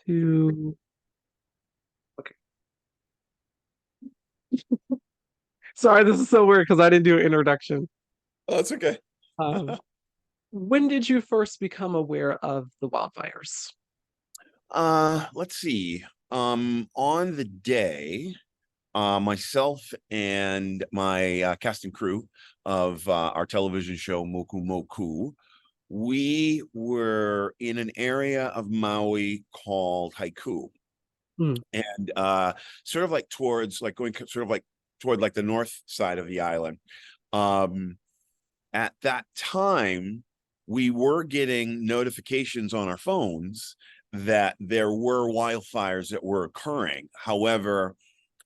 Two. Okay. Sorry, this is so weird because I didn't do an introduction. Oh, that's okay. Um, when did you first become aware of the wildfires? Let's see. On the day, myself and my cast and crew of our television show Moku Moku, we were in an area of Maui called Haiku, Hmm. and sort of like towards like going sort of like toward like the north side of the island. Um, at that time, we were getting notifications on our phones that there were wildfires that were occurring. However,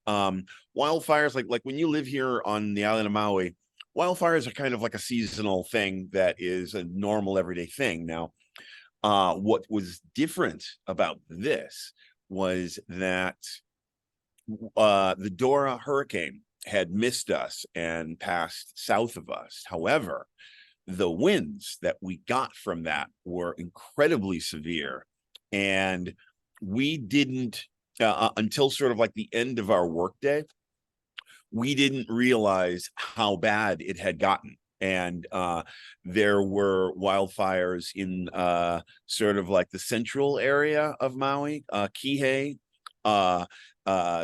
um, wildfires like when you live here on the island of Maui, wildfires are kind of like a seasonal thing that is a normal everyday thing. Now, what was different about this was that the Dora hurricane had missed us and passed south of us. However, the winds that we got from that were incredibly severe. And we didn't, until sort of like the end of our workday, we didn't realize how bad it had gotten. And there were wildfires in sort of like the central area of Maui, Kihei. Uh,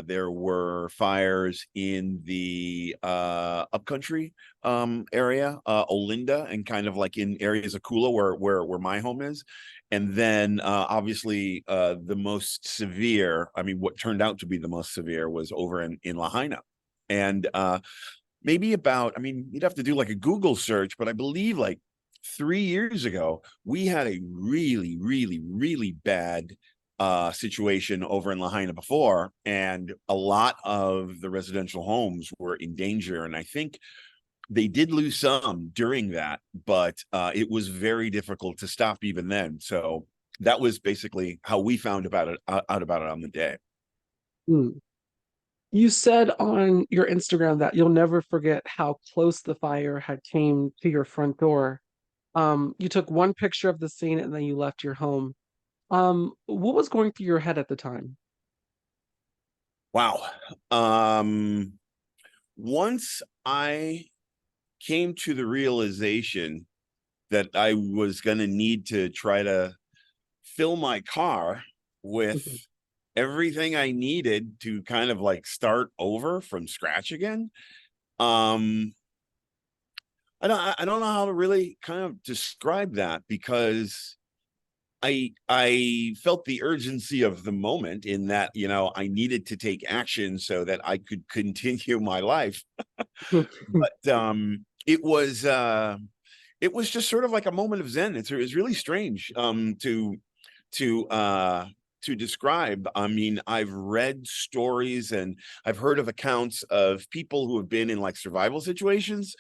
there were fires in the upcountry area, Olinda, and kind of like in areas of Kula where my home is. And then obviously the most severe, I mean, what turned out to be the most severe was over in Lahaina. And maybe about, I mean, you'd have to do like a Google search, but I believe like 3 years ago, we had a really, really, really bad situation over in Lahaina before, and a lot of the residential homes were in danger. And I think they did lose some during that, but it was very difficult to stop even then. So that was basically how we found about it out about it on the day. Hmm. You said on your Instagram that you'll never forget how close the fire had came to your front door. You took one picture of the scene and then you left your home. What was going through your head at the time? Wow. Um, Once I came to the realization that I was going to need to try to fill my car with Mhm. everything I needed to kind of like start over from scratch again. Um, I don't know how to really kind of describe that because I felt the urgency of the moment in that, you know, I needed to take action so that I could continue my life. But it was just sort of like a moment of zen. It's really strange to uh to describe. I mean, I've read stories and I've heard of accounts of people who have been in like survival situations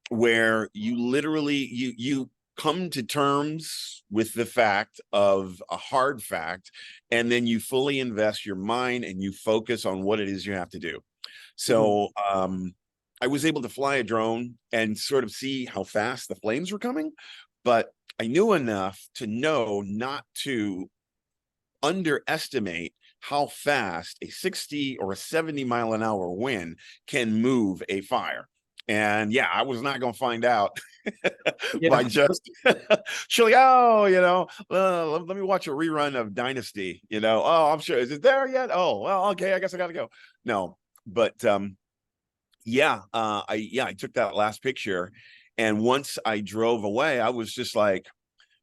where you literally you come to terms with the fact of a hard fact, and then you fully invest your mind and you focus on what it is you have to do. Mhm. So I was able to fly a drone and sort of see how fast the flames were coming, but I knew enough to know not to underestimate how fast a 60 or a 70-mile-an-hour wind can move a fire. And yeah, I was not going to find out by Yeah. just she's like, oh, you know, let me watch a rerun of Dynasty. You know, oh, I'm sure is it there yet? Oh, well, okay, I guess I got to go. No, but yeah, I took that last picture, and once I drove away, I was just like,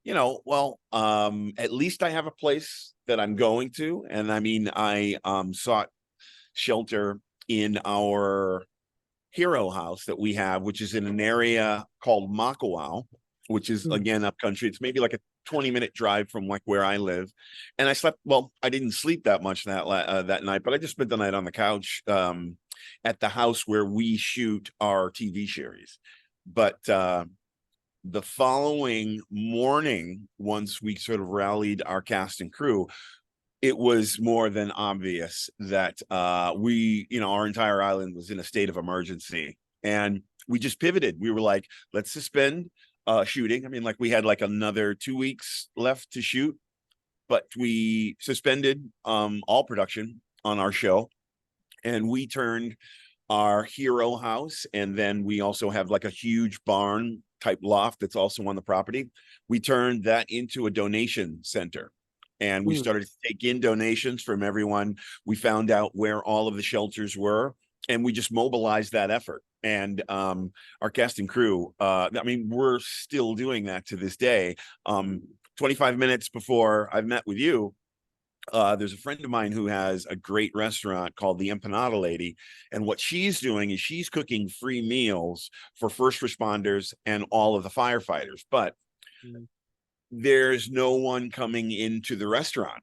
you know, well, at least I have a place that I'm going to. And I mean, I sought shelter in our hero house that we have, which is in an area called Makawao, which is Mm. again up country. It's maybe like a 20-minute drive from like where I live. And I slept, well, I didn't sleep that much that night, but I just spent the night on the couch at the house where we shoot our TV series. But the following morning, once we sort of rallied our cast and crew, it was more than obvious that we, you know, our entire island was in a state of emergency. And we just pivoted. We were like, let's suspend shooting. I mean, like we had like another 2 weeks left to shoot. but we suspended all production on our show, and we turned our hero house, and then we also have like a huge barn type loft that's also on the property. We turned that into a donation center, and we Mm. started to take in donations from everyone. We found out where all of the shelters were, and we just mobilized that effort. And our cast and crew, I mean, we're still doing that to this day. 25 minutes before I've met with you, there's a friend of mine who has a great restaurant called the Empanada Lady. And what she's doing is she's cooking free meals for first responders and all of the firefighters. But Mm. there's no one coming into the restaurant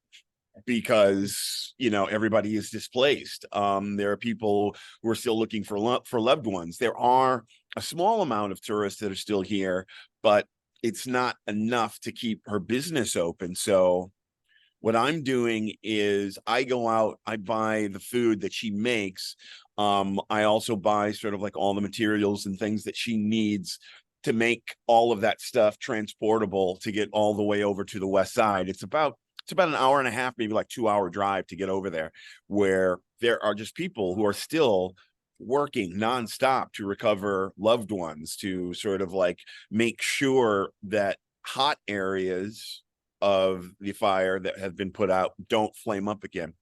because, you know, everybody is displaced. There are people who are still looking for loved ones. There are a small amount of tourists that are still here, but it's not enough to keep her business open. So what I'm doing is I go out, I buy the food that she makes. I also buy sort of like all the materials and things that she needs to make all of that stuff transportable to get all the way over to the west side. It's about an hour and a half, maybe like 2 hour drive to get over there, where there are just people who are still working nonstop to recover loved ones, to sort of like make sure that hot areas of the fire that have been put out don't flame up again.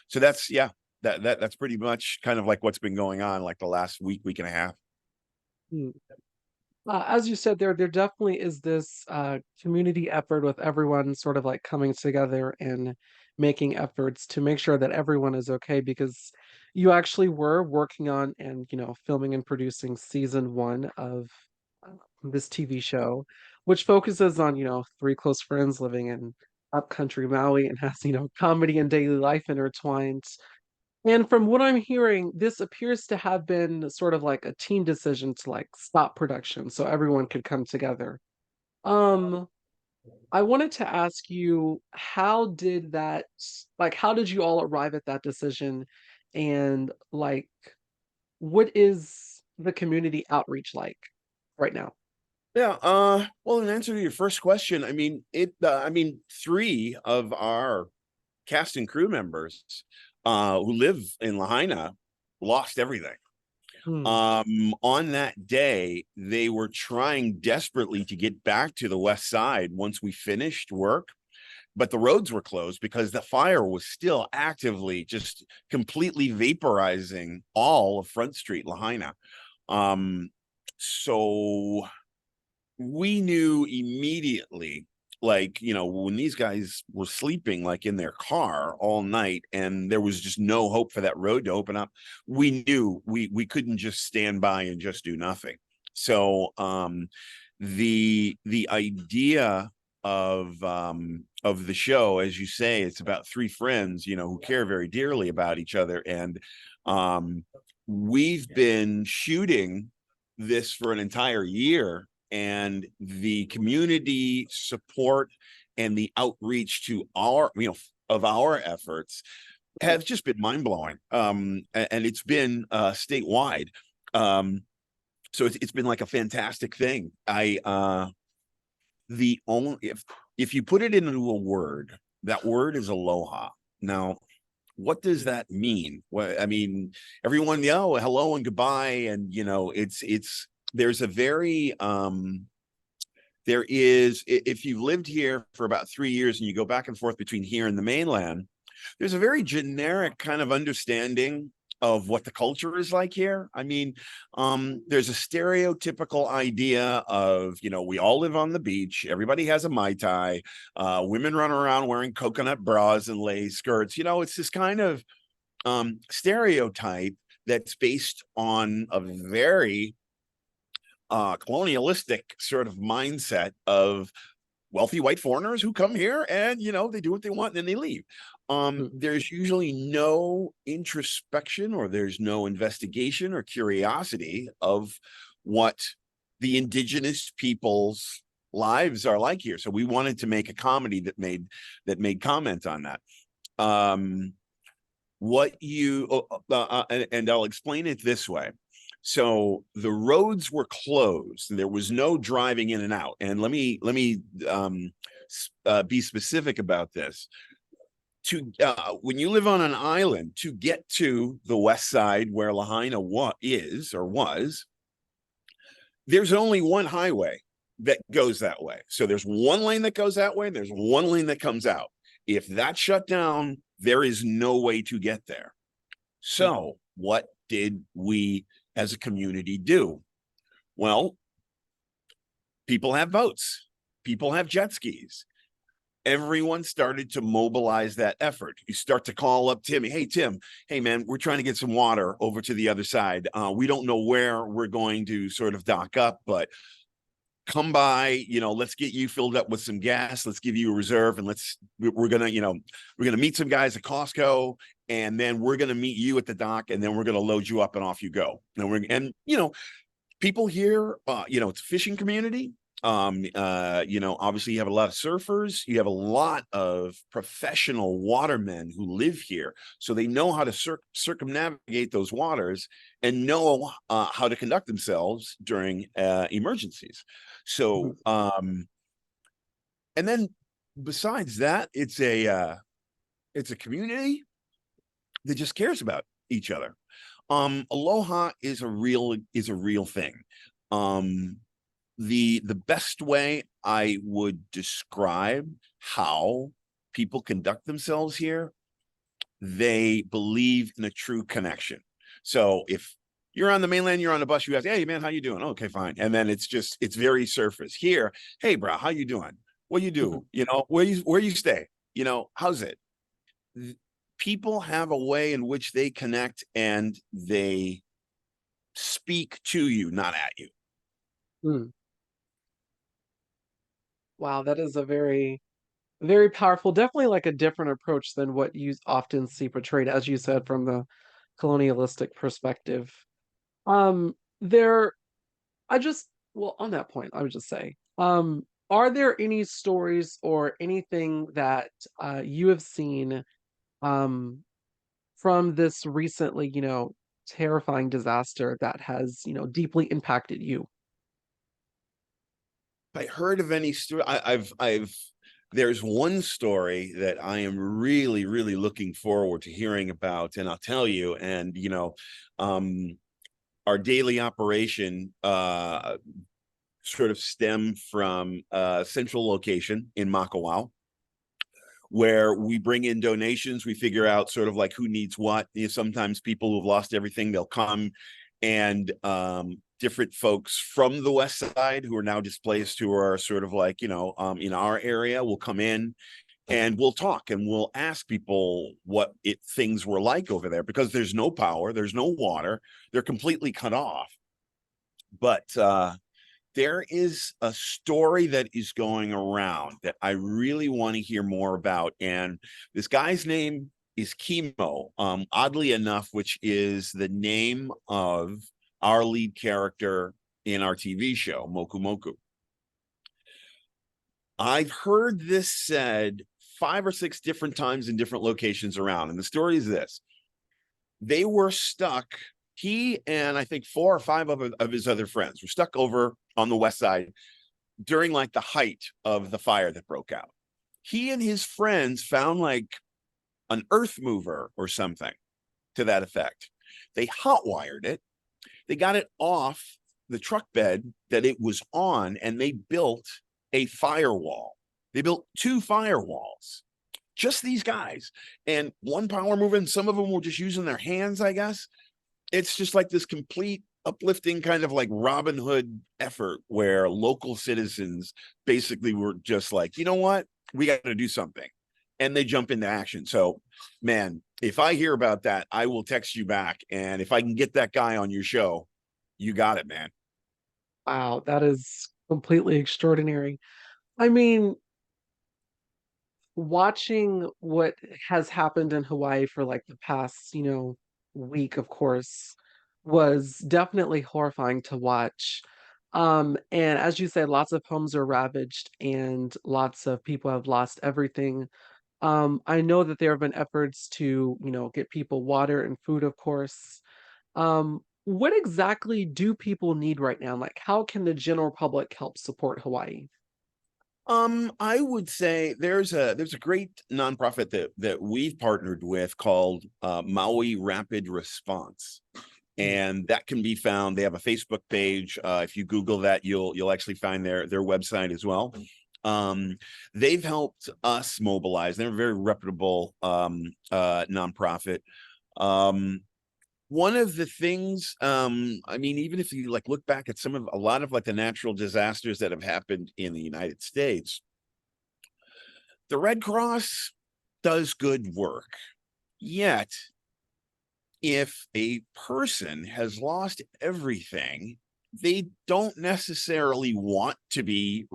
So that's, yeah, that's pretty much kind of like what's been going on like the last week and a half. Mm. As you said, there definitely is this community effort with everyone sort of like coming together and making efforts to make sure that everyone is okay, because you actually were working on and filming and producing season one of uh, this TV show, which focuses on three close friends living in upcountry Maui and has comedy and daily life intertwined. And from what I'm hearing, this appears to have been sort of like a team decision to like stop production so everyone could come together. Um, I wanted to ask you, how did you all arrive at that decision? And like, what is the community outreach like right now? Yeah, well, in answer to your first question, I mean, three of our cast and crew members who live in Lahaina lost everything. Hmm. On that day, they were trying desperately to get back to the west side once we finished work, but the roads were closed because the fire was still actively just completely vaporizing all of Front Street, Lahaina. Um, so we knew immediately, like, you know, when these guys were sleeping like in their car all night and there was just no hope for that road to open up, we knew we couldn't just stand by and just do nothing. So the idea of the show, as you say, it's about three friends, you know, who care very dearly about each other. And um we've been shooting this for an entire year, and the community support and the outreach to our, you know, of our efforts have just been mind-blowing. And it's been statewide. So it's been like a fantastic thing. The only, if you put it into a word, that word is aloha. Now, what does that mean? Well, I mean, everyone, yeah, oh, hello and goodbye, and you know, it's there's a very there is, if you've lived here for about 3 years and you go back and forth between here and the mainland, there's a very generic kind of understanding of what the culture is like here. I mean, there's a stereotypical idea of, you know, we all live on the beach, everybody has a Mai Tai, women run around wearing coconut bras and lace skirts. You know, it's this kind of stereotype that's based on a very colonialistic sort of mindset of wealthy white foreigners who come here and, you know, they do what they want and then they leave. Hmm. There's usually no introspection, or there's no investigation or curiosity of what the indigenous people's lives are like here. So we wanted to make a comedy that made comment on that. Um, what you and I'll explain it this way. So the roads were closed, there was no driving in and out. And let me be specific about this. To when you live on an island, to get to the west side where Lahaina is or was, there's only one highway that goes that way. So there's one lane that goes that way, and there's one lane that comes out. If that's shut down, there is no way to get there. So what did we as a community do? Well, people have boats, people have jet skis. Everyone started to mobilize that effort. You start to call up Timmy. Hey, Tim, hey, man, we're trying to get some water over to the other side. We don't know where we're going to sort of dock up, but come by, let's get you filled up with some gas. Let's give you a reserve, and we're going to meet some guys at Costco, and then we're going to meet you at the dock, and then we're going to load you up and off you go. And people here, it's a fishing community. Obviously you have a lot of surfers, you have a lot of professional watermen who live here, so they know how to circumnavigate those waters and know how to conduct themselves during emergencies. So and then besides that, it's a community that just cares about each other. Aloha is a real thing. The best way I would describe how people conduct themselves here, they believe in a true connection. So if you're on the mainland, you're on a bus, you ask, hey man, how you doing? Okay, fine. And then it's very surface. Here, hey bro, how you doing? What you do? Where you stay? How's it? People have a way in which they connect, and they speak to you, not at you. Mm. Wow, that is a very, very powerful, definitely like a different approach than what you often see portrayed, as you said, from the colonialistic perspective. There, well, on that point, I would just say, are there any stories or anything that you have seen um, from this recently, terrifying disaster that has, deeply impacted you? I heard of any story. There's one story that I am really, really looking forward to hearing about, and I'll tell you. And um, our daily operation sort of stem from a central location in Makawao, where we bring in donations. We figure out sort of like who needs what. Sometimes people who've lost everything, they'll come, and different folks from the west side who are now displaced, who are sort of like, in our area, will come in, and we'll talk, and we'll ask people what things were like over there, because there's no power, there's no water, they're completely cut off. But there is a story that is going around that I really want to hear more about. And this guy's name is Chemo, oddly enough, which is the name of our lead character in our TV show, Moku Moku. I've heard this said 5 or 6 different times in different locations around. And the story is this: they were stuck. He and I think 4 or 5 of his other friends were stuck over on the west side during like the height of the fire that broke out. He and his friends found like an earth mover or something to that effect. They hotwired it. They got it off the truck bed that it was on, and they built a firewall. They built 2 firewalls. Just these guys, and one power mover, and some of them were just using their hands, I guess. It's just like this complete uplifting kind of like Robin Hood effort, where local citizens basically were just like, you know what, we got to do something, and they jump into action. So man, if I hear about that, I will text you back, and if I can get that guy on your show, you got it, man. Wow, that is completely extraordinary. I mean, watching what has happened in Hawaii for like the past, week, of course, was definitely horrifying to watch. And as you said, lots of homes are ravaged and lots of people have lost everything. I know that there have been efforts to, get people water and food, of course. What exactly do people need right now? Like, how can the general public help support Hawaii? I would say there's a great nonprofit that we've partnered with called Maui Rapid Response. Mm. And that can be found. They have a Facebook page. If you Google that, you'll actually find their website as well. They've helped us mobilize. They're a very reputable nonprofit. One of the things, I mean, even if you like look back at a lot of like the natural disasters that have happened in the United States, the Red Cross does good work. Yet, if a person has lost everything, they don't necessarily want to be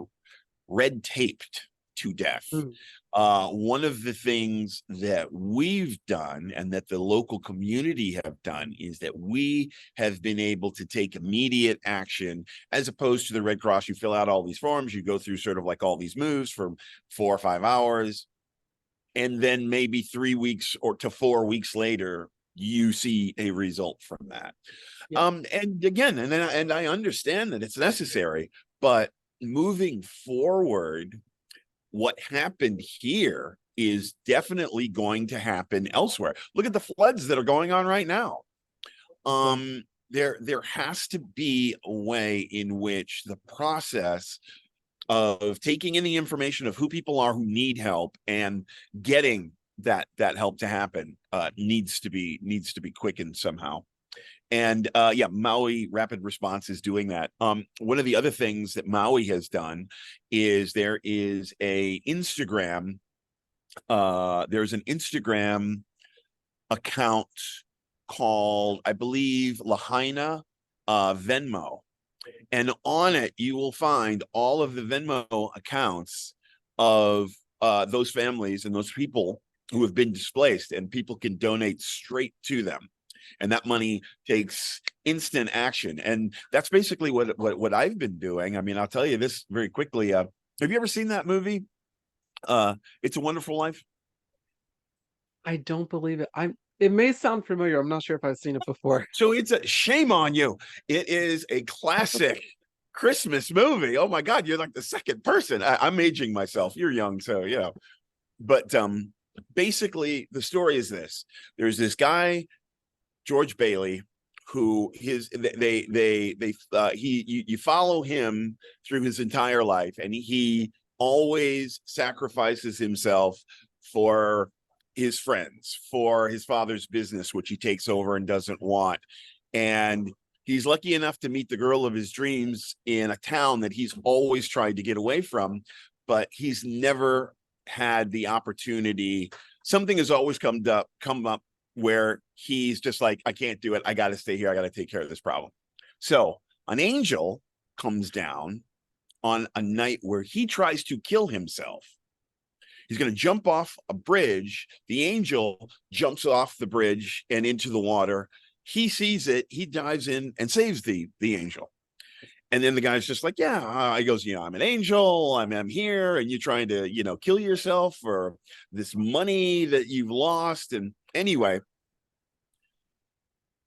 red taped to death. Mm. One of the things that we've done and that the local community have done is that we have been able to take immediate action, as opposed to the Red Cross. You fill out all these forms, you go through sort of like all these moves for 4 or 5 hours, and then maybe 3 weeks or to 4 weeks later, you see a result from that. Yeah. And again, and I understand that it's necessary, but moving forward, what happened here is definitely going to happen elsewhere. Look at the floods that are going on right now. Right. There has to be a way in which the process of taking in the information of who people are who need help and getting that help to happen needs to be quickened somehow. And yeah, Maui Rapid Response is doing that. One of the other things that Maui has done is there's an Instagram account called, I believe, Lahaina Venmo. And on it, you will find all of the Venmo accounts of those families and those people who have been displaced, and people can donate straight to them. And that money takes instant action. And that's basically what I've been doing. I mean, I'll tell you this very quickly. Have you ever seen that movie? It's a Wonderful Life? I don't believe it. It may sound familiar. I'm not sure if I've seen it before. So it's a shame on you. It is a classic Christmas movie. Oh my God, you're like the second person. I'm aging myself. You're young, so you know. But basically, the story is this: there's this guy, George Bailey, who you follow him through his entire life, and he always sacrifices himself for his friends, for his father's business, which he takes over and doesn't want. And he's lucky enough to meet the girl of his dreams in a town that he's always tried to get away from, but he's never had the opportunity. Something has always come up where he's just like, I can't do it. I got to stay here. I got to take care of this problem. So an angel comes down on a night where he tries to kill himself. He's going to jump off a bridge. The angel jumps off the bridge and into the water. He sees it. He dives in and saves the angel. And then the guy's just like, yeah, he goes, I'm an angel. I'm here. And you're trying to, kill yourself for this money that you've lost. And anyway,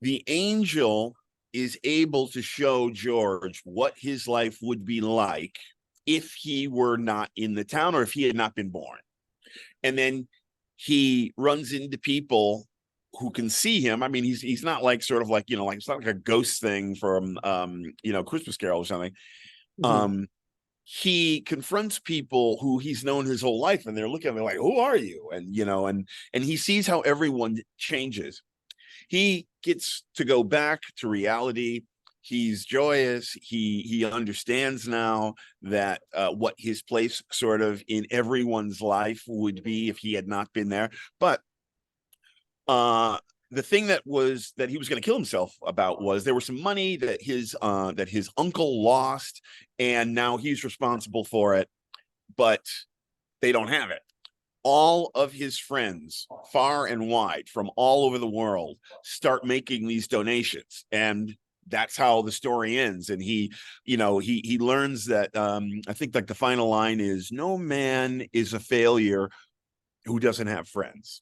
the angel is able to show George what his life would be like if he were not in the town, or if he had not been born. And then he runs into people who can see him. I mean, he's not like sort of like, like it's not like a ghost thing from Christmas Carol or something. Mhm. He confronts people who he's known his whole life, and they're looking at him like, who are you? And and he sees how everyone changes. He gets to go back to reality. He's joyous. He understands now that what his place sort of in everyone's life would be if he had not been there. But the thing that he was going to kill himself about was there was some money that his uncle lost, and now he's responsible for it, but they don't have it. All of his friends, far and wide, from all over the world, start making these donations, and that's how the story ends. And he learns that I think like the final line is, no man is a failure who doesn't have friends.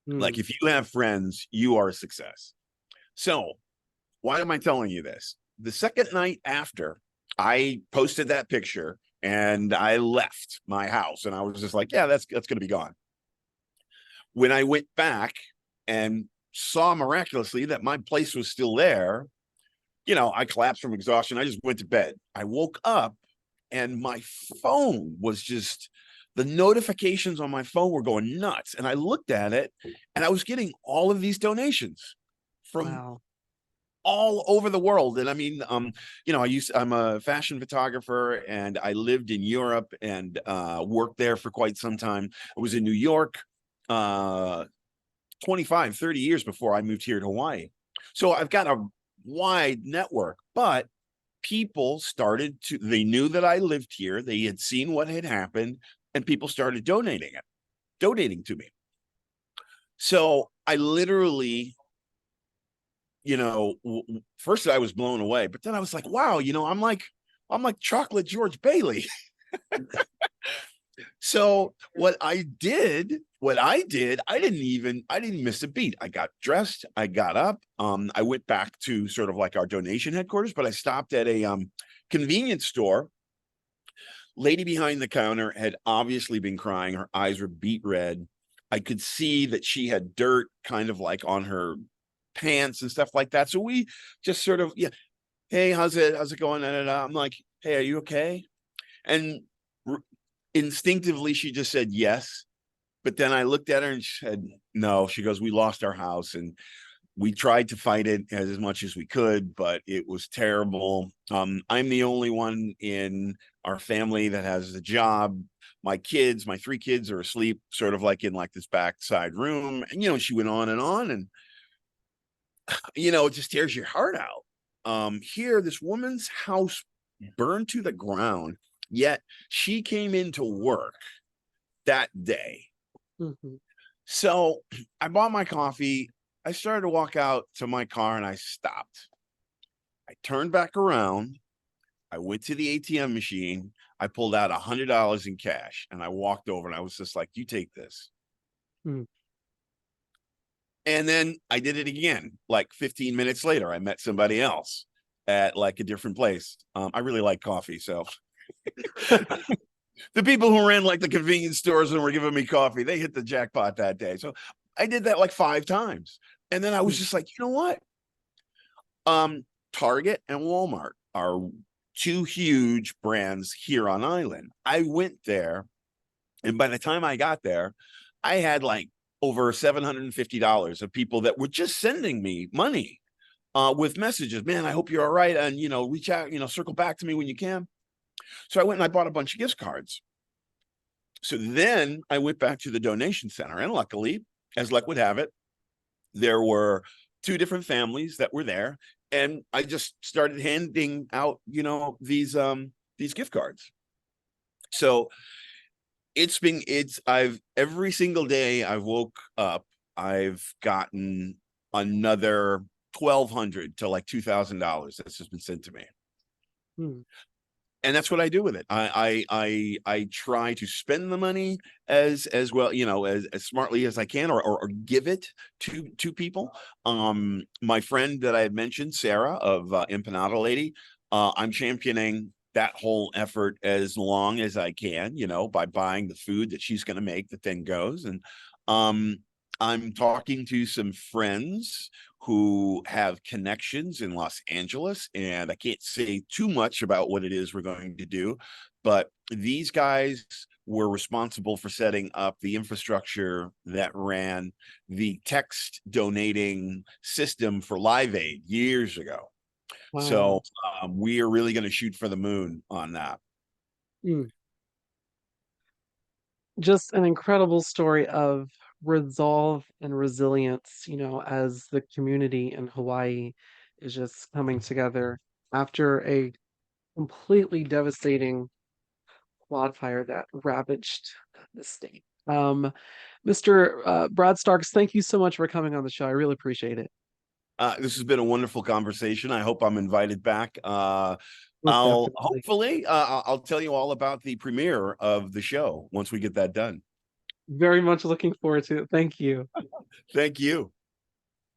Like, Mm. if you have friends, you are a success. So why am I telling you this? The second night after I posted that picture, and I left my house, and I was just like, yeah, that's going to be gone. When I went back and saw miraculously that my place was still there, I collapsed from exhaustion. I just went to bed. I woke up and my phone was just, the notifications on my phone were going nuts. And I looked at it and I was getting all of these donations from Wow. all over the world. And I mean, I'm a fashion photographer, and I lived in Europe and worked there for quite some time. I was in New York 25, 30 years before I moved here to Hawaii. So I've got a wide network, but people they knew that I lived here. They had seen what had happened, and people started donating to me. So I literally, first I was blown away, but then I was like, wow, I'm like chocolate George Bailey. So what I did, I didn't miss a beat. I got dressed, I got up, I went back to sort of like our donation headquarters, but I stopped at a convenience store. Lady behind the counter had obviously been crying. Her eyes were beet red. I could see that she had dirt kind of like on her pants and stuff like that. So we just sort of, yeah, hey, how's it going? I'm like, hey, are you okay? And instinctively, she just said yes. But then I looked at her and she said, no. She goes, we lost our house, and we tried to fight it as much as we could, but it was terrible. I'm the only one in our family that has a job. My 3 kids are asleep, sort of like in like this backside room. And, she went on, and it just tears your heart out. Here, this woman's house burned to the ground, yet she came into work that day. Mm-hmm. So I bought my coffee. I started to walk out to my car, and I stopped. I turned back around. I went to the ATM machine. I pulled out $100 in cash, and I walked over, and I was just like, you take this. Mm. And then I did it again. Like 15 minutes later, I met somebody else at like a different place. I really like coffee. So the people who ran like the convenience stores and were giving me coffee, they hit the jackpot that day. So I did that like 5 times. And then I was just like, you know what? Target and Walmart are 2 huge brands here on island. I went there, and by the time I got there, I had like over $750 of people that were just sending me money with messages. Man, I hope you're all right. And, reach out, circle back to me when you can. So I went and I bought a bunch of gift cards. So then I went back to the donation center, and luckily, as luck would have it, there were 2 different families that were there, and I just started handing out, these gift cards. So I've every single day I woke up, I've gotten another $1,200 to like $2,000 that's just been sent to me. Mm. And that's what I do with it. I try to spend the money as well, as smartly as I can, or give it to people. My friend that I had mentioned, Sarah of Empanada Lady, I'm championing that whole effort as long as I can, by buying the food that she's going to make that then goes. And I'm talking to some friends who have connections in Los Angeles, and I can't say too much about what it is we're going to do, but these guys were responsible for setting up the infrastructure that ran the text donating system for Live Aid years ago. Wow. So we are really going to shoot for the moon on that. Mm. Just an incredible story of resolve and resilience, as the community in Hawaii is just coming together after a completely devastating wildfire that ravaged the state. Mr. Brad Starks, thank you so much for coming on the show. I really appreciate it. This has been a wonderful conversation. I hope I'm invited back. Most definitely. I'll tell you all about the premiere of the show once we get that done. Very much looking forward to it. Thank you. Thank you.